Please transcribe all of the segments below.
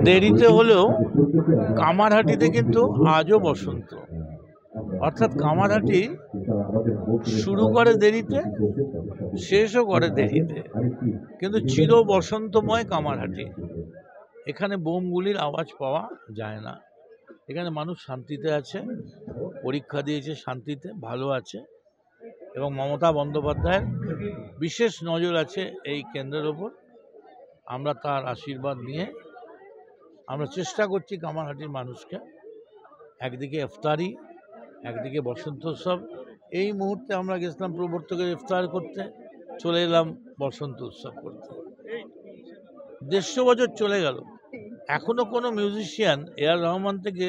দেরিতে হলেও কামারহাটিতে কিন্তু আজও বসন্ত, অর্থাৎ কামারহাটি শুরু করে দেরিতে, শেষও করে দেরিতে, কিন্তু চির বসন্তময় কামারহাটি। এখানে বোমগুলির আওয়াজ পাওয়া যায় না। এখানে মানুষ শান্তিতে আছে, পরীক্ষা দিয়েছে শান্তিতে, ভালো আছে, এবং মমতা বন্দ্যোপাধ্যায়ের বিশেষ নজর আছে এই কেন্দ্রের ওপর। আমরা তার আশীর্বাদ নিয়ে আমরা চেষ্টা করছি কামারহাটির মানুষকে, একদিকে ইফতারি, একদিকে বসন্ত উৎসব। এই মুহূর্তে আমরা গেছিলাম প্রবর্তকের ইফতার করতে, চলে এলাম বসন্ত উৎসব করতে। 150 বছর চলে গেল, এখনো কোনো মিউজিশিয়ান এআর রহমান থেকে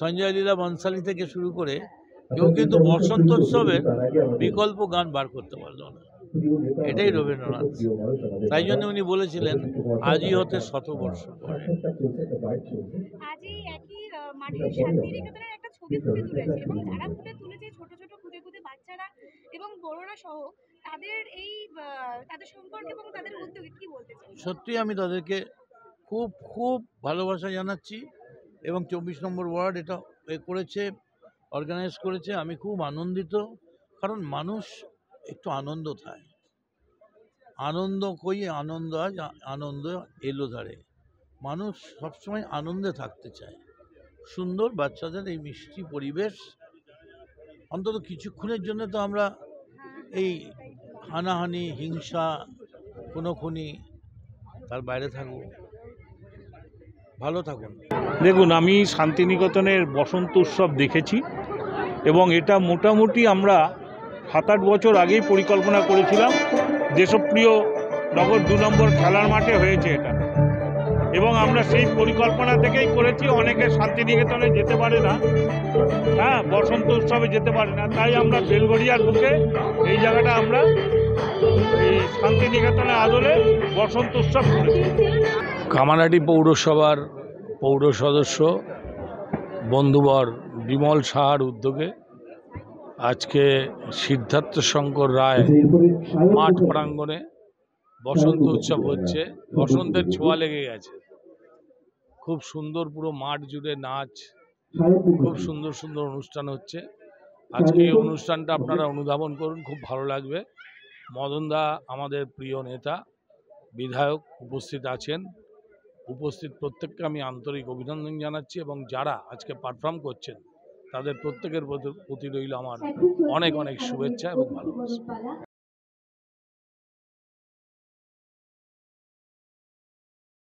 সঞ্জয় লীলা বনসালী থেকে শুরু করে কেউ কিন্তু বসন্ত উৎসবের বিকল্প গান বার করতে পারল না। এটাই রবীন্দ্রনাথ, তাই জন্য উনি বলেছিলেন আজই হতে 100 বর্ষ পরে। সত্যি আমি তাদেরকে খুব খুব ভালোবাসা জানাচ্ছি, এবং 24 নম্বর ওয়ার্ড এটা করেছে, অর্গানাইজ করেছে। আমি খুব আনন্দিত, কারণ মানুষ একটু আনন্দ চায়। আনন্দ কই আনন্দ, আজ আনন্দ এলো ধারে। মানুষ সবসময় আনন্দে থাকতে চায়। সুন্দর বাচ্চাদের এই মিষ্টি পরিবেশ, অন্তত কিছুক্ষণের জন্য তো আমরা এই হানাহানি, হিংসা, খুনোখুনি, তার বাইরে থাকবো। ভালো থাকুন। দেখুন, আমি শান্তিনিকেতনের বসন্ত উৎসব দেখেছি, এবং এটা মোটামুটি আমরা 7-8 বছর আগেই পরিকল্পনা করেছিলাম। দেশপ্রিয় নগর 2 নম্বর খেলার মাঠে হয়েছে এটা, এবং আমরা সেই পরিকল্পনা থেকেই করেছি। অনেকে শান্তিনিকেতনে যেতে পারে না, বসন্ত উৎসবে যেতে পারে না, তাই আমরা বেলগড়িয়ার বুকে এই জায়গাটা আমরা এই শান্তিনিকেতনের আদলে বসন্ত উৎসব করেছি। কামারহাটি পৌরসভার পৌর সদস্য বন্ধুবর বিমল সাহার উদ্যোগে আজকে সিদ্ধার্থ শঙ্কর রায় মাঠ প্রাঙ্গণে বসন্ত উৎসব হচ্ছে। বসন্তের ছোঁয়া লেগে গেছে, খুব সুন্দর, পুরো মাঠ জুড়ে নাচ, খুব সুন্দর সুন্দর অনুষ্ঠান হচ্ছে। আজকে এই অনুষ্ঠানটা আপনারা অনুধাবন করুন, খুব ভালো লাগবে। মদনদা আমাদের প্রিয় নেতা, বিধায়ক উপস্থিত আছেন। উপস্থিত প্রত্যেককে আমি আন্তরিক অভিনন্দন জানাচ্ছি, এবং যারা আজকে পারফর্ম করছেন তাদের প্রত্যেকের প্রতি রইল আমার অনেক অনেক শুভেচ্ছা এবং ভালোবাসা।